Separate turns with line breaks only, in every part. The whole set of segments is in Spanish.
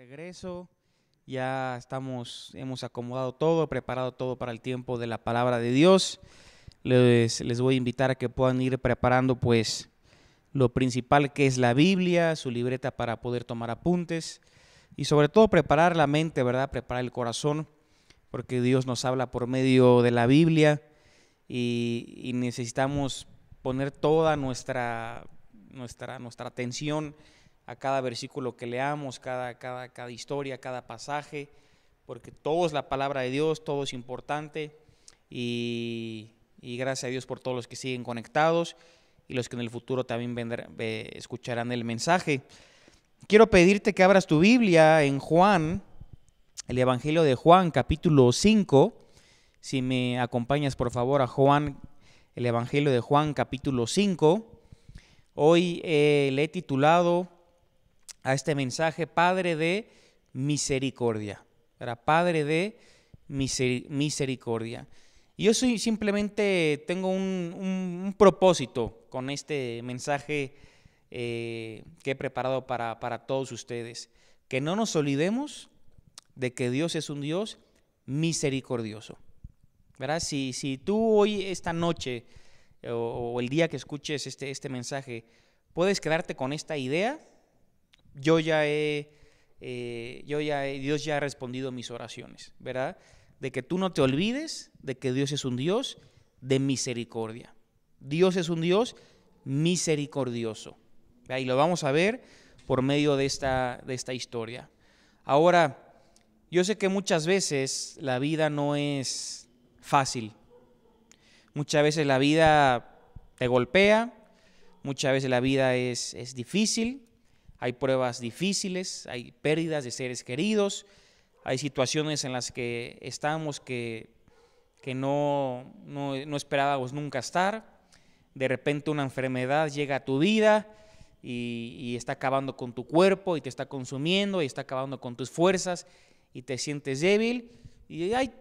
Regreso, ya hemos acomodado todo, preparado todo para el tiempo de la palabra de Dios. Les voy a invitar a que puedan ir preparando pues lo principal que es la Biblia, su libreta para poder tomar apuntes y sobre todo preparar la mente, ¿verdad? Preparar el corazón, porque Dios nos habla por medio de la Biblia y necesitamos poner toda nuestra atención a cada versículo que leamos, cada historia, cada pasaje, porque todo es la palabra de Dios, todo es importante y gracias a Dios por todos los que siguen conectados y los que en el futuro también escucharán el mensaje. Quiero pedirte que abras tu Biblia en Juan, el Evangelio de Juan, capítulo 5. Si me acompañas por favor a Juan, el Evangelio de Juan, capítulo 5. Hoy le he titulado a este mensaje Padre de Misericordia. Era Padre de Misericordia. Y yo simplemente tengo un propósito con este mensaje que he preparado para todos ustedes. Que no nos olvidemos de que Dios es un Dios misericordioso, ¿verdad? Si tú hoy, esta noche o el día que escuches este mensaje, puedes quedarte con esta idea, Dios ya ha respondido mis oraciones, ¿verdad? De que tú no te olvides de que Dios es un Dios de misericordia. Dios es un Dios misericordioso, ¿verdad? Y lo vamos a ver por medio de esta historia. Ahora, yo sé que muchas veces la vida no es fácil. Muchas veces la vida te golpea, muchas veces la vida es difícil, hay pruebas difíciles, hay pérdidas de seres queridos, hay situaciones en las que estamos que no esperábamos nunca estar. De repente una enfermedad llega a tu vida y está acabando con tu cuerpo y te está consumiendo y está acabando con tus fuerzas y te sientes débil. Y hay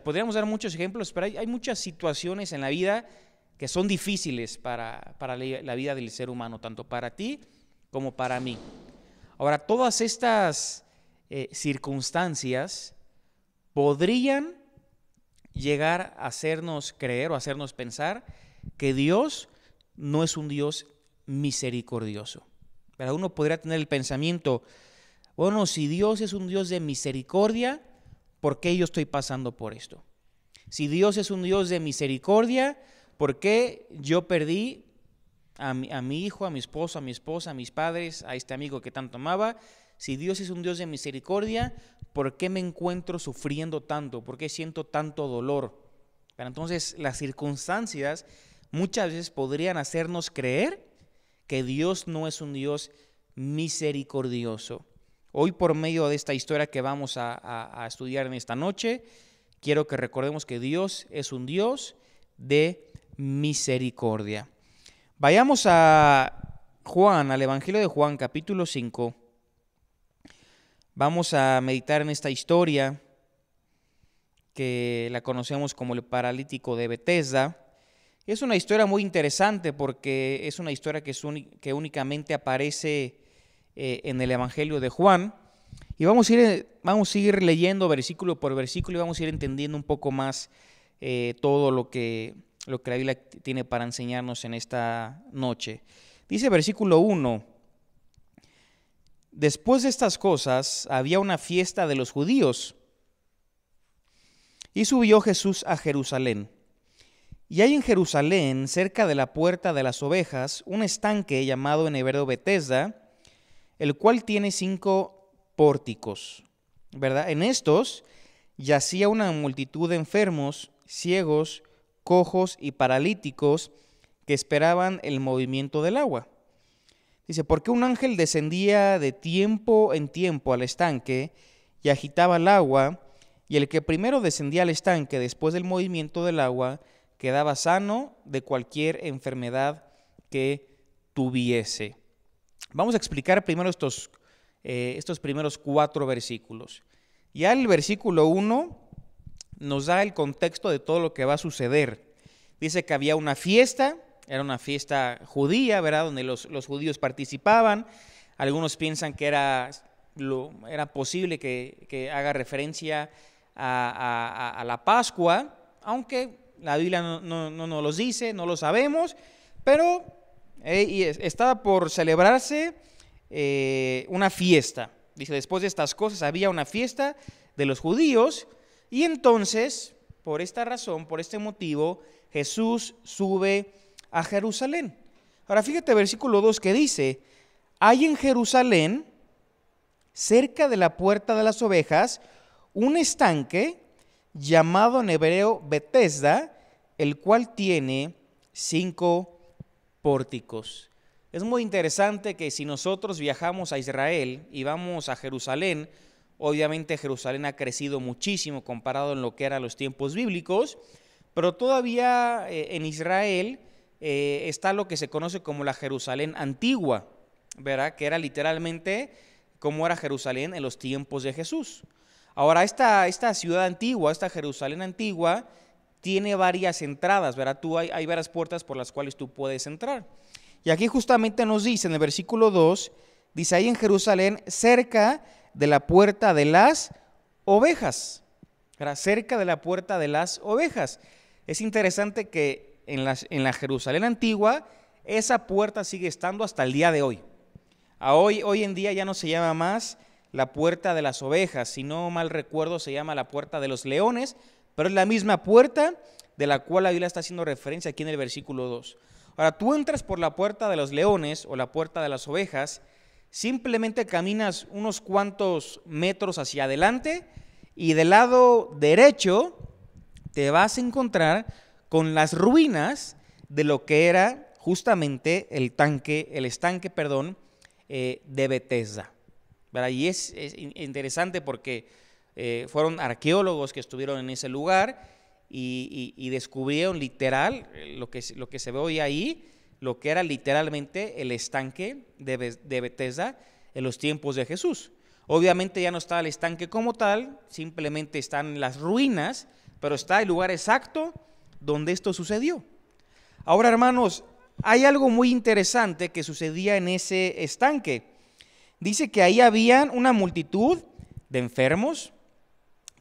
podríamos dar muchos ejemplos, pero hay muchas situaciones en la vida que son difíciles para la vida del ser humano, tanto para ti como para mí. Ahora, todas estas circunstancias podrían llegar a hacernos creer o hacernos pensar que Dios no es un Dios misericordioso. Pero uno podría tener el pensamiento, bueno, si Dios es un Dios de misericordia, ¿por qué yo estoy pasando por esto? Si Dios es un Dios de misericordia, ¿por qué yo perdí a mi hijo, a mi esposo, a mi esposa, a mis padres, a este amigo que tanto amaba? Si Dios es un Dios de misericordia, ¿por qué me encuentro sufriendo tanto? ¿Por qué siento tanto dolor? Pero entonces las circunstancias muchas veces podrían hacernos creer que Dios no es un Dios misericordioso. Hoy, por medio de esta historia que vamos a estudiar en esta noche, quiero que recordemos que Dios es un Dios de misericordia. Vayamos a Juan, al Evangelio de Juan, capítulo 5. Vamos a meditar en esta historia que la conocemos como el paralítico de Betesda. Es una historia muy interesante porque es una historia que únicamente aparece en el Evangelio de Juan. Y vamos a ir leyendo versículo por versículo y vamos a ir entendiendo un poco más todo lo que la Biblia tiene para enseñarnos en esta noche. Dice versículo 1: Después de estas cosas había una fiesta de los judíos y subió Jesús a Jerusalén. Y hay en Jerusalén, cerca de la puerta de las ovejas, un estanque llamado en hebreo Betesda, el cual tiene 5 pórticos, ¿verdad? En estos yacía una multitud de enfermos, ciegos, cojos y paralíticos que esperaban el movimiento del agua. Dice, porque un ángel descendía de tiempo en tiempo al estanque y agitaba el agua, y el que primero descendía al estanque después del movimiento del agua quedaba sano de cualquier enfermedad que tuviese. Vamos a explicar primero estos primeros 4 versículos. Ya el versículo 1 nos da el contexto de todo lo que va a suceder. Dice que había una fiesta, era una fiesta judía, ¿verdad? Donde los judíos participaban. Algunos piensan que era era posible que haga referencia a la Pascua, aunque la Biblia no nos los dice, no lo sabemos, pero estaba por celebrarse una fiesta. Dice, después de estas cosas había una fiesta de los judíos, y entonces, por esta razón, por este motivo, Jesús sube a Jerusalén. Ahora fíjate versículo 2 que dice, hay en Jerusalén, cerca de la puerta de las ovejas, un estanque llamado en hebreo Betesda, el cual tiene 5 pórticos. Es muy interesante que si nosotros viajamos a Israel y vamos a Jerusalén, obviamente Jerusalén ha crecido muchísimo comparado en lo que eran los tiempos bíblicos, pero todavía en Israel está lo que se conoce como la Jerusalén antigua, ¿verdad? Que era literalmente como era Jerusalén en los tiempos de Jesús. Ahora, esta ciudad antigua, esta Jerusalén antigua, tiene varias entradas, ¿verdad? Hay varias puertas por las cuales tú puedes entrar. Y aquí justamente nos dice en el versículo 2, dice ahí en Jerusalén, cerca de la puerta de las ovejas, ¿verdad? Cerca de la puerta de las ovejas. Es interesante que en la Jerusalén antigua, esa puerta sigue estando hasta el día de hoy. Hoy en día ya no se llama más la puerta de las ovejas, si no mal recuerdo se llama la puerta de los leones, pero es la misma puerta de la cual la Biblia está haciendo referencia aquí en el versículo 2. Ahora, tú entras por la puerta de los leones o la puerta de las ovejas, simplemente caminas unos cuantos metros hacia adelante y del lado derecho te vas a encontrar con las ruinas de lo que era justamente el estanque de Betesda, ¿verdad? Y es interesante porque fueron arqueólogos que estuvieron en ese lugar y descubrieron literal lo que se ve hoy ahí, lo que era literalmente el estanque de Betesda en los tiempos de Jesús. Obviamente ya no está el estanque como tal, simplemente están las ruinas, pero está el lugar exacto donde esto sucedió. Ahora, hermanos, hay algo muy interesante que sucedía en ese estanque. Dice que ahí habían una multitud de enfermos,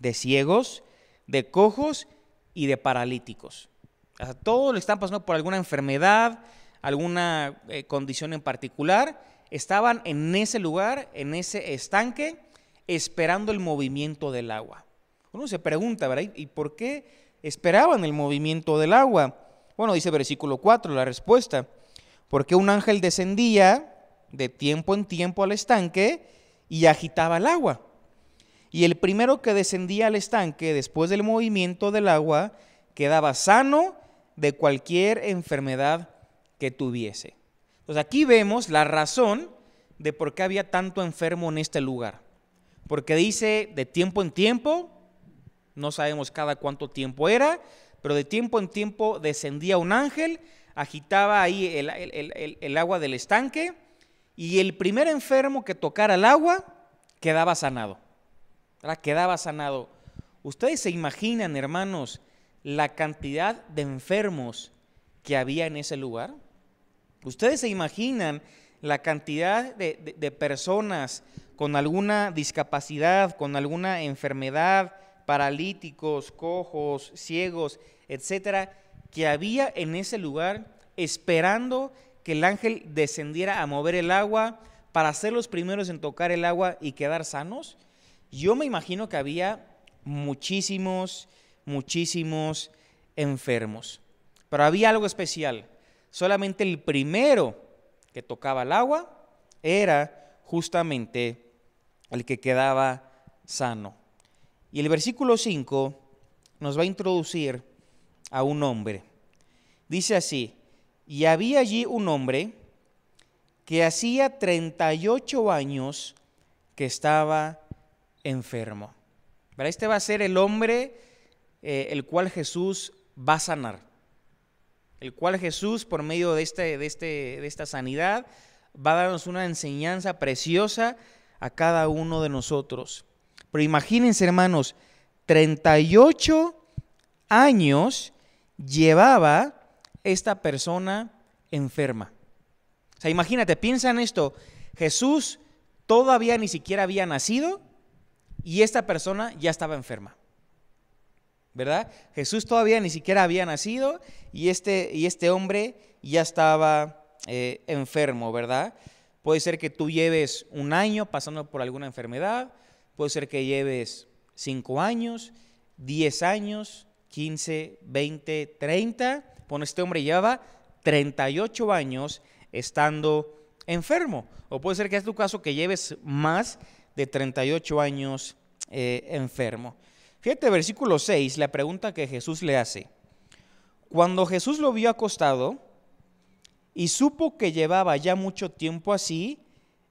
de ciegos, de cojos y de paralíticos. O sea, todos le están pasando por alguna enfermedad, alguna condición en particular. Estaban en ese lugar, en ese estanque, esperando el movimiento del agua. Uno se pregunta, ¿verdad? ¿Y por qué esperaban el movimiento del agua? Bueno, dice versículo 4, la respuesta. Porque un ángel descendía de tiempo en tiempo al estanque y agitaba el agua. Y el primero que descendía al estanque después del movimiento del agua quedaba sano de cualquier enfermedad que tuviese. Entonces aquí vemos la razón de por qué había tanto enfermo en este lugar. Porque dice de tiempo en tiempo, no sabemos cada cuánto tiempo era, pero de tiempo en tiempo descendía un ángel, agitaba ahí el agua del estanque, y el primer enfermo que tocara el agua quedaba sanado. ¿Verdad? Quedaba sanado. Ustedes se imaginan, hermanos, la cantidad de enfermos que había en ese lugar. Ustedes se imaginan la cantidad de personas con alguna discapacidad, con alguna enfermedad, paralíticos, cojos, ciegos, etcétera, que había en ese lugar esperando que el ángel descendiera a mover el agua para ser los primeros en tocar el agua y quedar sanos. Yo me imagino que había muchísimos enfermos, pero había algo especial. Solamente el primero que tocaba el agua era justamente el que quedaba sano. Y el versículo 5 nos va a introducir a un hombre. Dice así: y había allí un hombre que hacía 38 años que estaba enfermo. ¿Verdad? Este va a ser el hombre el cual Jesús va a sanar. El cual Jesús, por medio de esta sanidad, va a darnos una enseñanza preciosa a cada uno de nosotros. Pero imagínense, hermanos, 38 años llevaba esta persona enferma. O sea, imagínate, piensa en esto. Jesús todavía ni siquiera había nacido y esta persona ya estaba enferma, ¿verdad? Jesús todavía ni siquiera había nacido y este hombre ya estaba enfermo, ¿verdad? Puede ser que tú lleves un año pasando por alguna enfermedad, puede ser que lleves 5 años, 10 años, 15, 20, 30. Bueno, este hombre llevaba 38 años estando enfermo. O puede ser que es tu caso que lleves más de 38 años enfermo. Fíjate, versículo 6, la pregunta que Jesús le hace. Cuando Jesús lo vio acostado y supo que llevaba ya mucho tiempo así,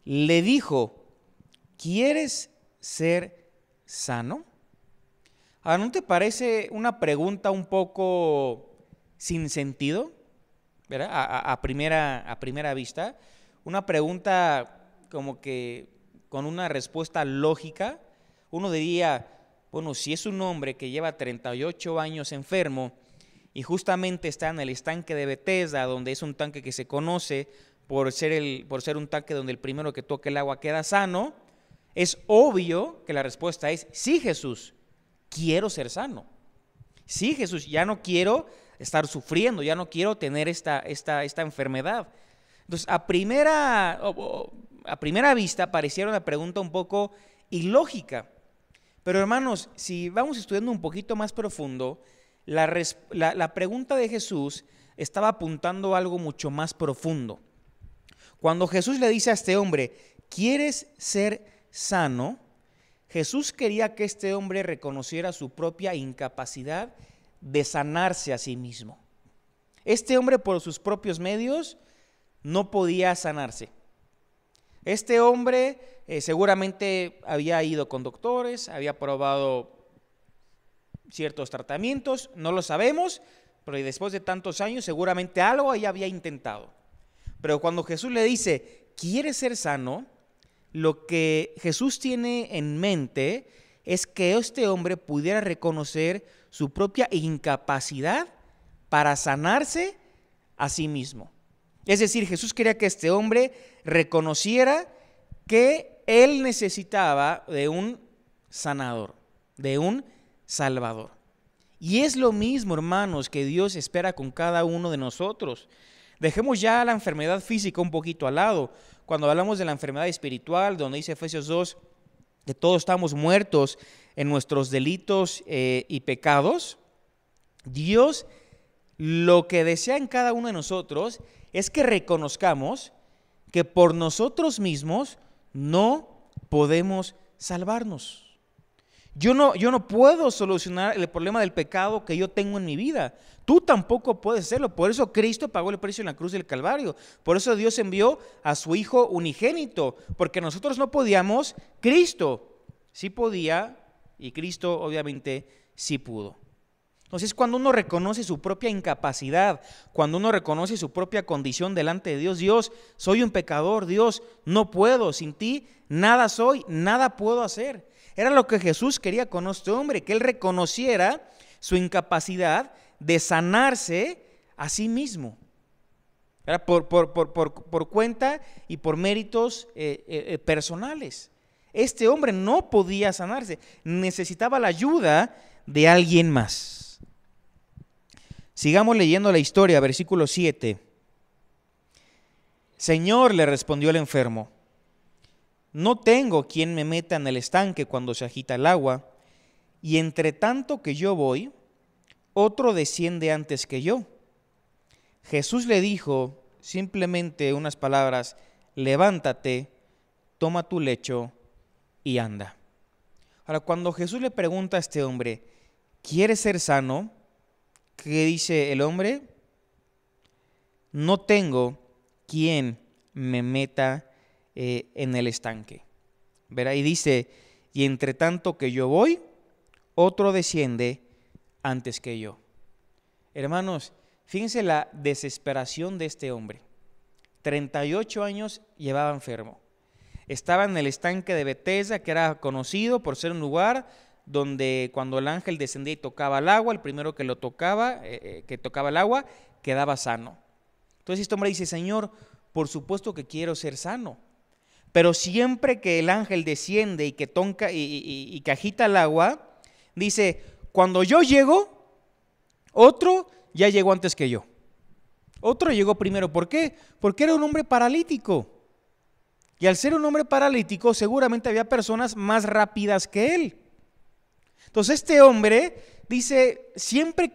le dijo, ¿quieres ser sano? Ahora, ¿no te parece una pregunta un poco sin sentido? ¿Verdad? A primera vista, una pregunta como que con una respuesta lógica. Uno diría, bueno, si es un hombre que lleva 38 años enfermo y justamente está en el estanque de Betesda, donde es un tanque que se conoce por ser un tanque donde el primero que toque el agua queda sano, es obvio que la respuesta es, sí, Jesús, quiero ser sano. Sí, Jesús, ya no quiero estar sufriendo, ya no quiero tener esta enfermedad. Entonces, a primera vista pareciera una pregunta un poco ilógica. Pero hermanos, si vamos estudiando un poquito más profundo, la pregunta de Jesús estaba apuntando a algo mucho más profundo. Cuando Jesús le dice a este hombre, ¿quieres ser sano? Jesús quería que este hombre reconociera su propia incapacidad de sanarse a sí mismo. Este hombre por sus propios medios no podía sanarse. Este hombre seguramente había ido con doctores, había probado ciertos tratamientos, no lo sabemos, pero después de tantos años seguramente algo ya había intentado. Pero cuando Jesús le dice, ¿quieres ser sano?, lo que Jesús tiene en mente es que este hombre pudiera reconocer su propia incapacidad para sanarse a sí mismo. Es decir, Jesús quería que este hombre reconociera que él necesitaba de un sanador, de un salvador. Y es lo mismo, hermanos, que Dios espera con cada uno de nosotros. Dejemos ya la enfermedad física un poquito al lado. Cuando hablamos de la enfermedad espiritual, donde dice Efesios 2, que todos estamos muertos en nuestros delitos y pecados, Dios lo que desea en cada uno de nosotros es que reconozcamos que por nosotros mismos no podemos salvarnos. Yo no puedo solucionar el problema del pecado que yo tengo en mi vida. Tú tampoco puedes hacerlo. Por eso Cristo pagó el precio en la cruz del Calvario. Por eso Dios envió a su Hijo unigénito. Porque nosotros no podíamos, Cristo sí podía y Cristo obviamente sí pudo. Entonces, cuando uno reconoce su propia incapacidad, cuando uno reconoce su propia condición delante de Dios, Dios, soy un pecador, Dios, no puedo, sin ti nada soy, nada puedo hacer. Era lo que Jesús quería con este hombre, que él reconociera su incapacidad de sanarse a sí mismo. Era por cuenta y por méritos personales. Este hombre no podía sanarse, necesitaba la ayuda de alguien más. Sigamos leyendo la historia, versículo 7. Señor, le respondió el enfermo, no tengo quien me meta en el estanque cuando se agita el agua, y entre tanto que yo voy, otro desciende antes que yo. Jesús le dijo simplemente unas palabras, levántate, toma tu lecho y anda. Ahora, cuando Jesús le pregunta a este hombre, ¿quieres ser sano? ¿Qué dice el hombre? No tengo quien me meta en el estanque. ¿Verá? Y dice, y entre tanto que yo voy, otro desciende antes que yo. Hermanos, fíjense la desesperación de este hombre. 38 años llevaba enfermo. Estaba en el estanque de Betesda, que era conocido por ser un lugar donde cuando el ángel descendía y tocaba el agua, el primero que lo tocaba, que tocaba el agua, quedaba sano. Entonces este hombre dice, Señor, por supuesto que quiero ser sano. pero siempre que el ángel desciende y que toca y que agita el agua, dice, cuando yo llego, otro ya llegó antes que yo. Otro llegó primero. ¿Por qué? Porque era un hombre paralítico. Y al ser un hombre paralítico, seguramente había personas más rápidas que él. Entonces este hombre dice, siempre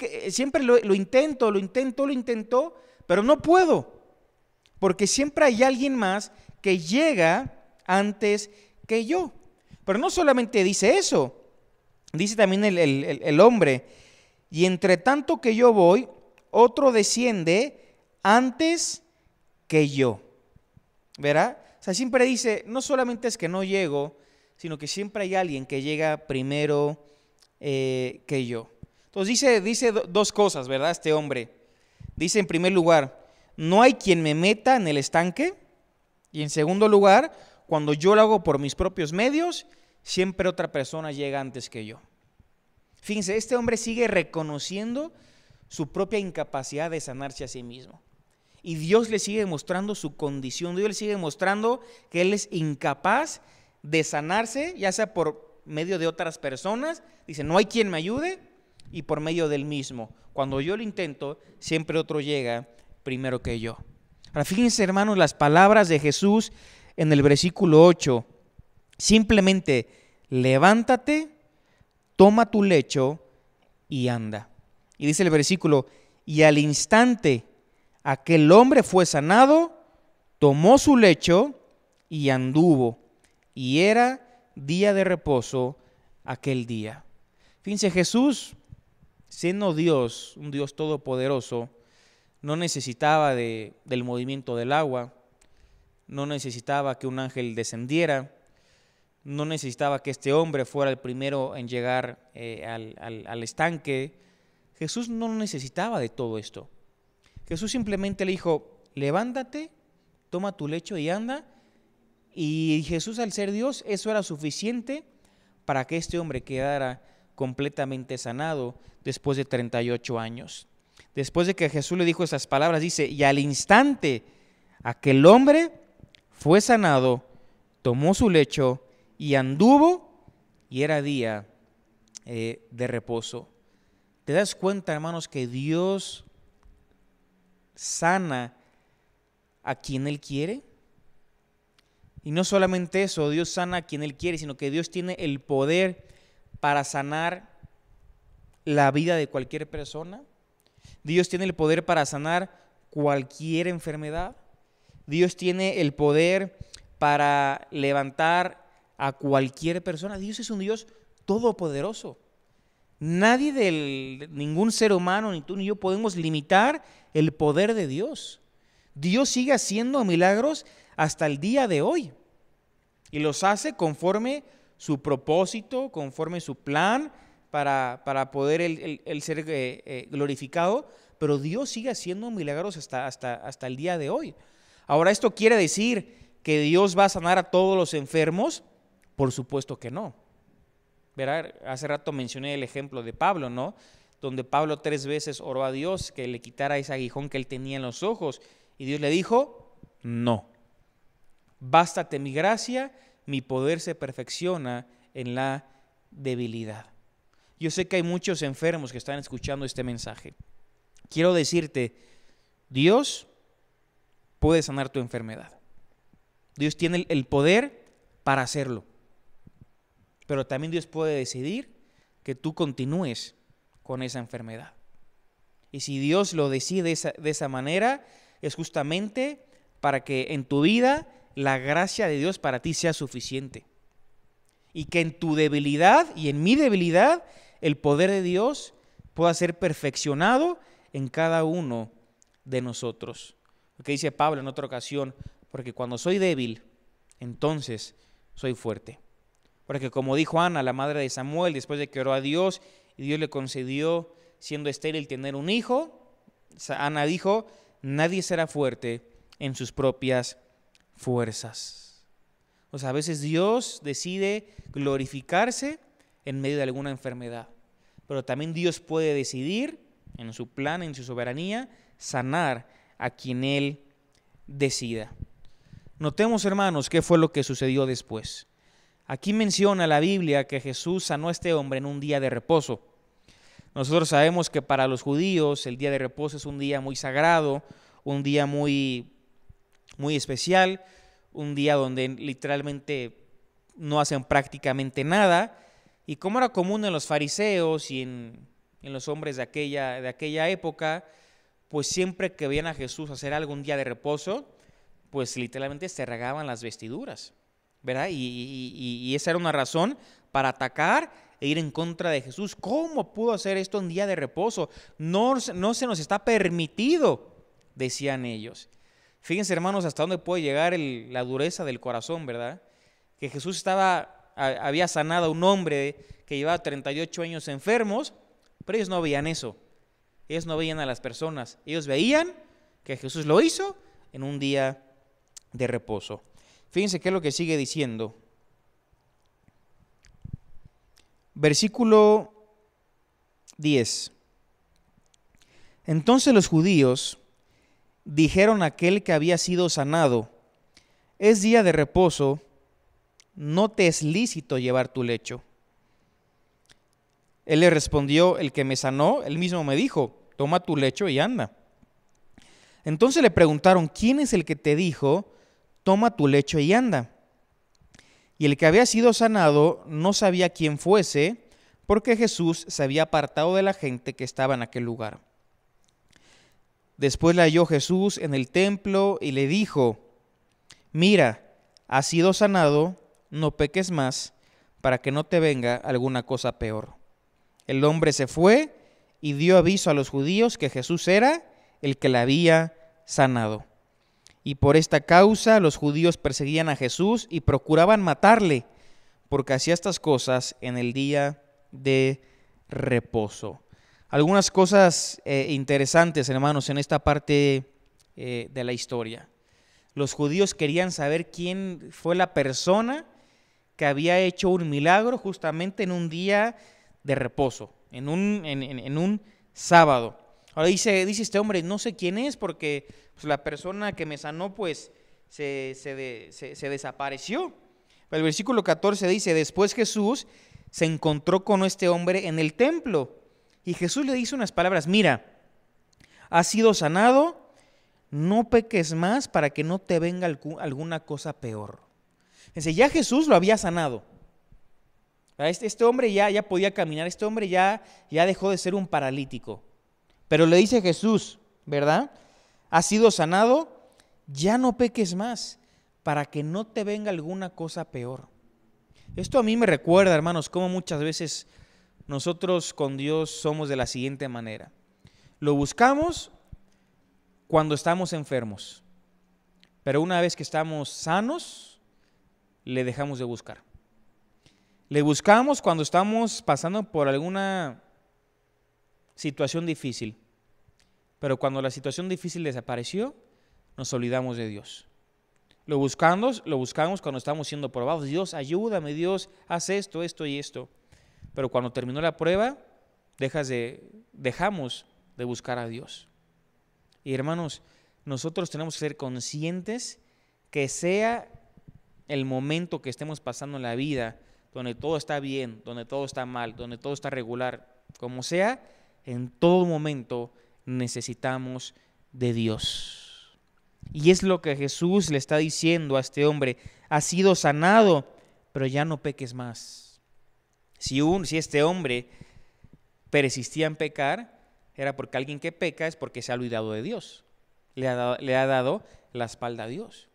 lo intento, pero no puedo. Porque siempre hay alguien más que llega antes que yo. Pero no solamente dice eso, dice también el hombre, y entre tanto que yo voy, otro desciende antes que yo. ¿Verdad? O sea, siempre dice, no solamente es que no llego, sino que siempre hay alguien que llega primero que yo. Entonces dice dos cosas, ¿verdad? Este hombre. Dice en primer lugar, no hay quien me meta en el estanque. Y en segundo lugar, cuando yo lo hago por mis propios medios, siempre otra persona llega antes que yo. Fíjense, este hombre sigue reconociendo su propia incapacidad de sanarse a sí mismo. Y Dios le sigue mostrando su condición, Dios le sigue mostrando que él es incapaz de sanarse, ya sea por medio de otras personas, dice, no hay quien me ayude, y por medio del mismo. Cuando yo lo intento, siempre otro llega primero que yo. Ahora fíjense, hermanos, las palabras de Jesús en el versículo 8, simplemente levántate, toma tu lecho y anda. Y dice el versículo, y al instante aquel hombre fue sanado, tomó su lecho y anduvo, y era día de reposo aquel día. Fíjense, Jesús, siendo Dios, un Dios todopoderoso, no necesitaba del movimiento del agua, no necesitaba que un ángel descendiera, no necesitaba que este hombre fuera el primero en llegar al estanque. Jesús no necesitaba de todo esto. Jesús simplemente le dijo, levántate, toma tu lecho y anda. Y Jesús, al ser Dios, eso era suficiente para que este hombre quedara completamente sanado después de 38 años. Después de que Jesús le dijo esas palabras, dice, y al instante aquel hombre fue sanado, tomó su lecho y anduvo, y era día de reposo. ¿Te das cuenta, hermanos, que Dios sana a quien Él quiere? Y no solamente eso, Dios sana a quien Él quiere, sino que Dios tiene el poder para sanar la vida de cualquier persona. Dios tiene el poder para sanar cualquier enfermedad. Dios tiene el poder para levantar a cualquier persona. Dios es un Dios todopoderoso. Ningún ser humano, ni tú ni yo, podemos limitar el poder de Dios. Dios sigue haciendo milagros hasta el día de hoy. Y los hace conforme su propósito, conforme su plan para poder el ser glorificado. Pero Dios sigue haciendo milagros hasta el día de hoy. Ahora, ¿esto quiere decir que Dios va a sanar a todos los enfermos? Por supuesto que no. Verá, hace rato mencioné el ejemplo de Pablo, ¿no? Donde Pablo 3 veces oró a Dios que le quitara ese aguijón que él tenía en los ojos. Y Dios le dijo, no. Bástate mi gracia, mi poder se perfecciona en la debilidad. Yo sé que hay muchos enfermos que están escuchando este mensaje. Quiero decirte, Dios puede sanar tu enfermedad. Dios tiene el poder para hacerlo. Pero también Dios puede decidir que tú continúes con esa enfermedad. Y si Dios lo decide de esa manera, es justamente para que en tu vida la gracia de Dios para ti sea suficiente. Y que en tu debilidad y en mi debilidad, el poder de Dios pueda ser perfeccionado en cada uno de nosotros. Lo que dice Pablo en otra ocasión, porque cuando soy débil, entonces soy fuerte. Porque como dijo Ana, la madre de Samuel, después de que oró a Dios y Dios le concedió, siendo estéril, tener un hijo, Ana dijo, nadie será fuerte en sus propias fuerzas. O sea, a veces Dios decide glorificarse en medio de alguna enfermedad, pero también Dios puede decidir, en su plan, en su soberanía, sanar a quien Él decida. Notemos, hermanos, qué fue lo que sucedió después. Aquí menciona la Biblia que Jesús sanó a este hombre en un día de reposo. Nosotros sabemos que para los judíos el día de reposo es un día muy sagrado, un día muy especial, un día donde literalmente no hacen prácticamente nada. Y como era común en los fariseos y en los hombres de aquella época, pues siempre que veían a Jesús hacer algún día de reposo, pues literalmente se regaban las vestiduras, ¿verdad? Y esa era una razón para atacar e ir en contra de Jesús. ¿Cómo pudo hacer esto en día de reposo? No se nos está permitido, decían ellos. Fíjense, hermanos, hasta dónde puede llegar la dureza del corazón, ¿verdad? Que Jesús había sanado a un hombre que llevaba 38 años enfermos, pero ellos no veían eso. Ellos no veían a las personas. Ellos veían que Jesús lo hizo en un día de reposo. Fíjense qué es lo que sigue diciendo. Versículo 10. Entonces los judíos dijeron a aquel que había sido sanado: es día de reposo, no te es lícito llevar tu lecho. Él le respondió: el que me sanó, él mismo me dijo, toma tu lecho y anda. Entonces le preguntaron: ¿quién es el que te dijo, toma tu lecho y anda? Y el que había sido sanado no sabía quién fuese, porque Jesús se había apartado de la gente que estaba en aquel lugar. Después le halló Jesús en el templo y le dijo: mira, has sido sanado, no peques más, para que no te venga alguna cosa peor. El hombre se fue y dio aviso a los judíos que Jesús era el que le había sanado. Y por esta causa los judíos perseguían a Jesús y procuraban matarle, porque hacía estas cosas en el día de reposo. Algunas cosas interesantes, hermanos, en esta parte de la historia. Los judíos querían saber quién fue la persona que había hecho un milagro justamente en un día de reposo, en un sábado. Ahora dice este hombre: no sé quién es, porque pues, la persona que me sanó pues se desapareció. Pero el versículo 14 dice: después Jesús se encontró con este hombre en el templo y Jesús le dice unas palabras: mira, has sido sanado, no peques más para que no te venga alguna cosa peor. Dice, ya Jesús lo había sanado. Este hombre ya podía caminar, este hombre ya dejó de ser un paralítico. Pero le dice Jesús, ¿verdad? Has sido sanado, ya no peques más, para que no te venga alguna cosa peor. Esto a mí me recuerda, hermanos, cómo muchas veces nosotros con Dios somos de la siguiente manera. Lo buscamos cuando estamos enfermos, pero una vez que estamos sanos, le dejamos de buscar. Le buscamos cuando estamos pasando por alguna situación difícil, pero cuando la situación difícil desapareció, nos olvidamos de Dios. Lo buscamos cuando estamos siendo probados. Dios, ayúdame, Dios, haz esto, esto y esto. Pero cuando terminó la prueba, dejamos de buscar a Dios. Y hermanos, nosotros tenemos que ser conscientes que sea el momento que estemos pasando en la vida, donde todo está bien, donde todo está mal, donde todo está regular, como sea, en todo momento necesitamos de Dios. Y es lo que Jesús le está diciendo a este hombre: has sido sanado, pero ya no peques más. Si este hombre persistía en pecar, era porque alguien que peca es porque se ha olvidado de Dios, le ha dado la espalda a Dios.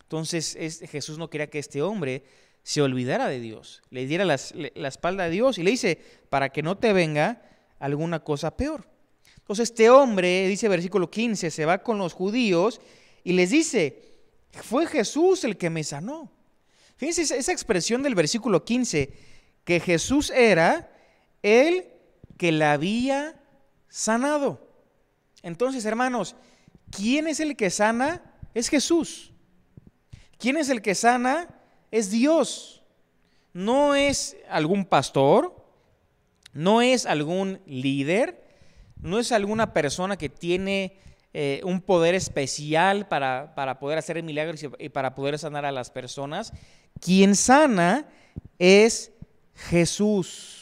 Entonces Jesús no quería que este hombre se olvidara de Dios, le diera la espalda a Dios, y le dice: para que no te venga alguna cosa peor. Entonces este hombre, dice versículo 15, se va con los judíos y les dice: fue Jesús el que me sanó. Fíjense esa expresión del versículo 15, que Jesús era el que la había sanado. Entonces, hermanos, ¿quién es el que sana? Es Jesús. ¿Quién es el que sana? Es Dios. No es algún pastor, no es algún líder, no es alguna persona que tiene un poder especial para poder hacer milagros y para poder sanar a las personas. Quien sana es Jesús.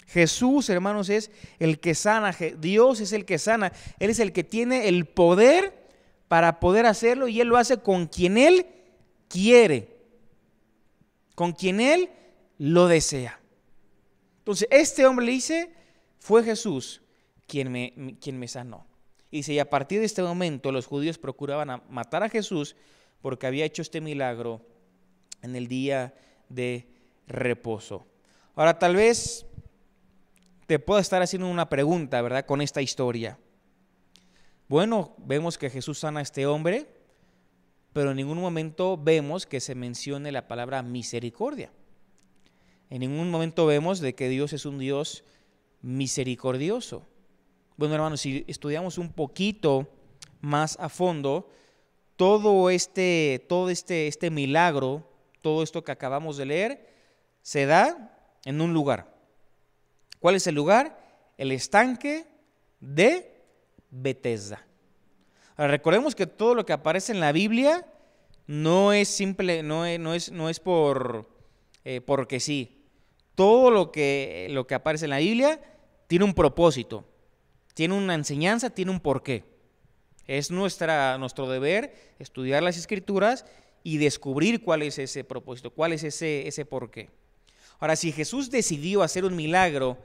Jesús, hermanos, es el que sana. Dios es el que sana. Él es el que tiene el poder para poder hacerlo, y Él lo hace con quien Él quiere, con quien Él lo desea. Entonces, este hombre le dice, fue Jesús quien me sanó. Y dice, y a partir de este momento los judíos procuraban matar a Jesús porque había hecho este milagro en el día de reposo. Ahora, tal vez te pueda estar haciendo una pregunta, ¿verdad?, con esta historia. Bueno, vemos que Jesús sana a este hombre, pero en ningún momento vemos que se mencione la palabra misericordia. En ningún momento vemos de que Dios es un Dios misericordioso. Bueno, hermanos, si estudiamos un poquito más a fondo, todo este milagro, todo esto que acabamos de leer, se da en un lugar. ¿Cuál es el lugar? El estanque de Betesda. Ahora, recordemos que todo lo que aparece en la Biblia no es simple, no es porque sí. Todo lo que aparece en la Biblia tiene un propósito, tiene una enseñanza, tiene un porqué. Es nuestro deber estudiar las Escrituras y descubrir cuál es ese propósito, cuál es ese porqué. Ahora, si Jesús decidió hacer un milagro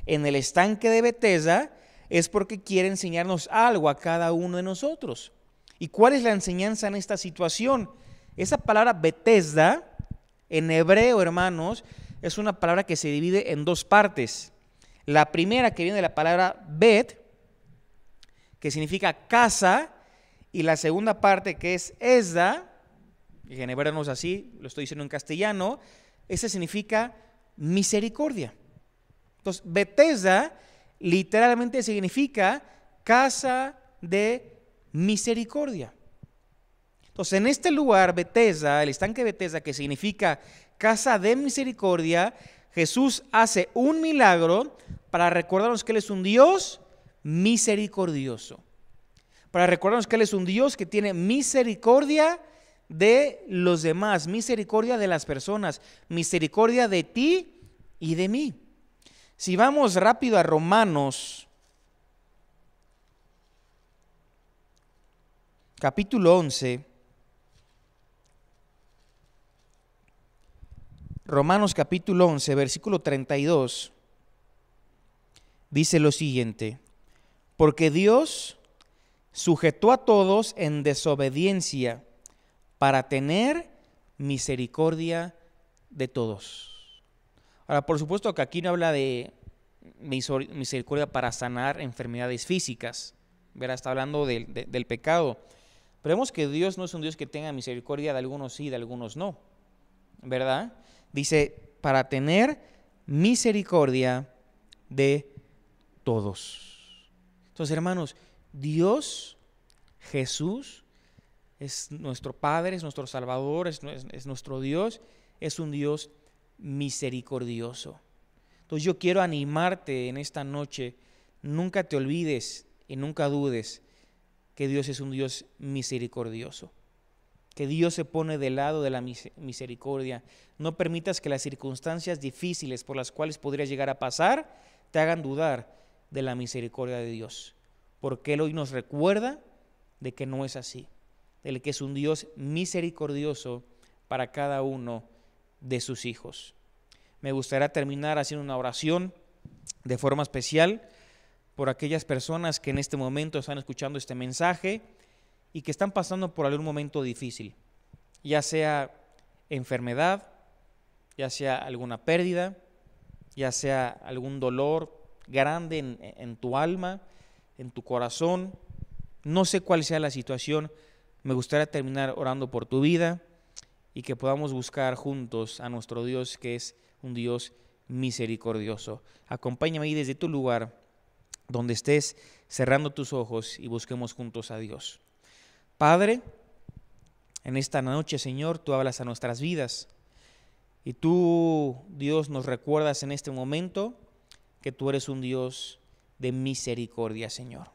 en el estanque de Betesda, es porque quiere enseñarnos algo a cada uno de nosotros. ¿Y cuál es la enseñanza en esta situación? Esa palabra Betesda, en hebreo, hermanos, es una palabra que se divide en dos partes. La primera, que viene de la palabra Bet, que significa casa, y la segunda parte, que es Esda, que en hebreo no es así, lo estoy diciendo en castellano, ese significa misericordia. Entonces, Betesda literalmente significa casa de misericordia. Entonces, en este lugar, Betesda, el estanque de Betesda, que significa casa de misericordia, Jesús hace un milagro para recordarnos que Él es un Dios misericordioso. Para recordarnos que Él es un Dios que tiene misericordia de los demás, misericordia de las personas, misericordia de ti y de mí. Si vamos rápido a Romanos, capítulo 11, Romanos capítulo 11, versículo 32, dice lo siguiente: porque Dios sujetó a todos en desobediencia para tener misericordia de todos. Ahora, por supuesto que aquí no habla de misericordia para sanar enfermedades físicas, ¿verdad? Está hablando del pecado. Pero vemos que Dios no es un Dios que tenga misericordia de algunos sí, de algunos no, ¿verdad? Dice, para tener misericordia de todos. Entonces, hermanos, Dios, Jesús, es nuestro Padre, es nuestro Salvador, es nuestro Dios, es un Dios misericordioso. Entonces yo quiero animarte en esta noche, nunca te olvides y nunca dudes que Dios es un Dios misericordioso, que Dios se pone del lado de la misericordia. No permitas que las circunstancias difíciles por las cuales podrías llegar a pasar te hagan dudar de la misericordia de Dios, porque Él hoy nos recuerda de que no es así, de que es un Dios misericordioso para cada uno de sus hijos. Me gustaría terminar haciendo una oración de forma especial por aquellas personas que en este momento están escuchando este mensaje y que están pasando por algún momento difícil, ya sea enfermedad, ya sea alguna pérdida, ya sea algún dolor grande en tu alma, en tu corazón. No sé cuál sea la situación. Me gustaría terminar orando por tu vida y que podamos buscar juntos a nuestro Dios, que es un Dios misericordioso. Acompáñame ahí desde tu lugar, donde estés, cerrando tus ojos, y busquemos juntos a Dios. Padre, en esta noche, Señor, tú hablas a nuestras vidas y tú, Dios, nos recuerdas en este momento que tú eres un Dios de misericordia, Señor.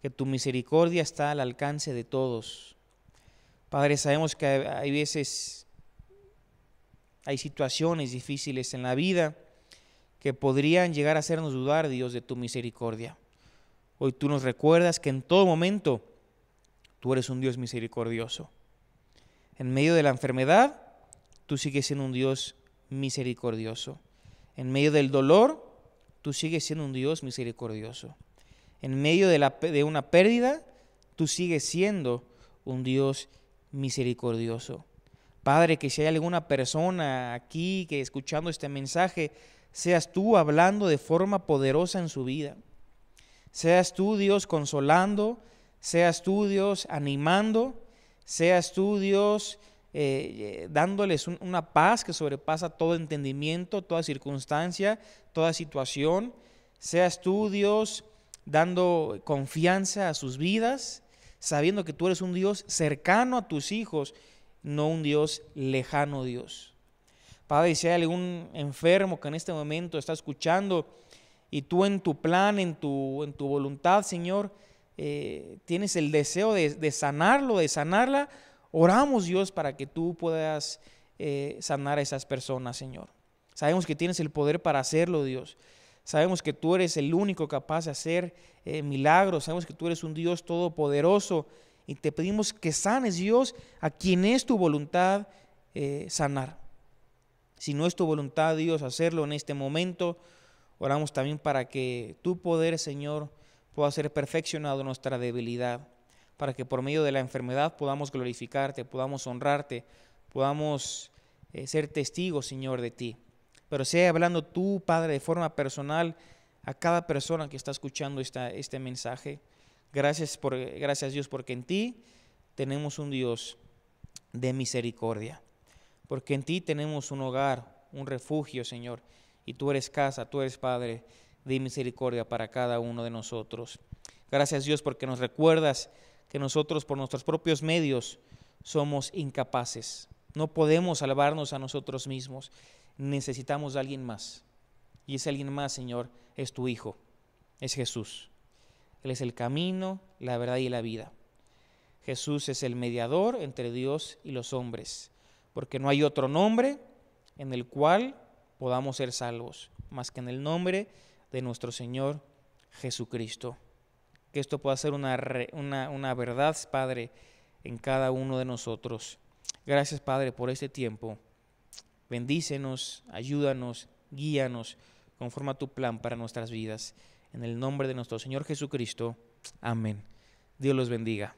que tu misericordia está al alcance de todos. Padre, sabemos que hay veces, hay situaciones difíciles en la vida que podrían llegar a hacernos dudar, Dios, de tu misericordia. Hoy tú nos recuerdas que en todo momento tú eres un Dios misericordioso. En medio de la enfermedad, tú sigues siendo un Dios misericordioso. En medio del dolor, tú sigues siendo un Dios misericordioso. En medio de una pérdida, tú sigues siendo un Dios misericordioso. Padre, que si hay alguna persona aquí que escuchando este mensaje, seas tú hablando de forma poderosa en su vida. Seas tú, Dios, consolando, seas tú, Dios, animando, seas tú, Dios, dándoles una paz que sobrepasa todo entendimiento, toda circunstancia, toda situación. Seas tú, Dios, dando confianza a sus vidas, sabiendo que tú eres un Dios cercano a tus hijos, no un Dios lejano, Dios. Padre, si hay algún enfermo que en este momento está escuchando y tú en tu plan, en tu voluntad, Señor, tienes el deseo de sanarlo, de sanarla, oramos, Dios, para que tú puedas sanar a esas personas, Señor. Sabemos que tienes el poder para hacerlo, Dios. Sabemos que tú eres el único capaz de hacer milagros. Sabemos que tú eres un Dios todopoderoso y te pedimos que sanes, Dios, a quien es tu voluntad sanar. Si no es tu voluntad, Dios, hacerlo en este momento, oramos también para que tu poder, Señor, pueda ser perfeccionado en nuestra debilidad, para que por medio de la enfermedad podamos glorificarte, podamos honrarte, podamos ser testigos, Señor, de ti. Pero sea hablando tú, Padre, de forma personal a cada persona que está escuchando este mensaje. Gracias, Dios, porque en ti tenemos un Dios de misericordia. Porque en ti tenemos un hogar, un refugio, Señor, y tú eres casa, tú eres Padre de misericordia para cada uno de nosotros. Gracias, Dios, porque nos recuerdas que nosotros por nuestros propios medios somos incapaces. No podemos salvarnos a nosotros mismos. Necesitamos de alguien más. Y ese alguien más, Señor, es tu Hijo, es Jesús. Él es el camino, la verdad y la vida. Jesús es el mediador entre Dios y los hombres, porque no hay otro nombre en el cual podamos ser salvos, más que en el nombre de nuestro Señor Jesucristo. Que esto pueda ser una verdad, Padre, en cada uno de nosotros. Gracias, Padre, por este tiempo. Bendícenos, ayúdanos, guíanos, conforme a tu plan para nuestras vidas. En el nombre de nuestro Señor Jesucristo. Amén. Dios los bendiga.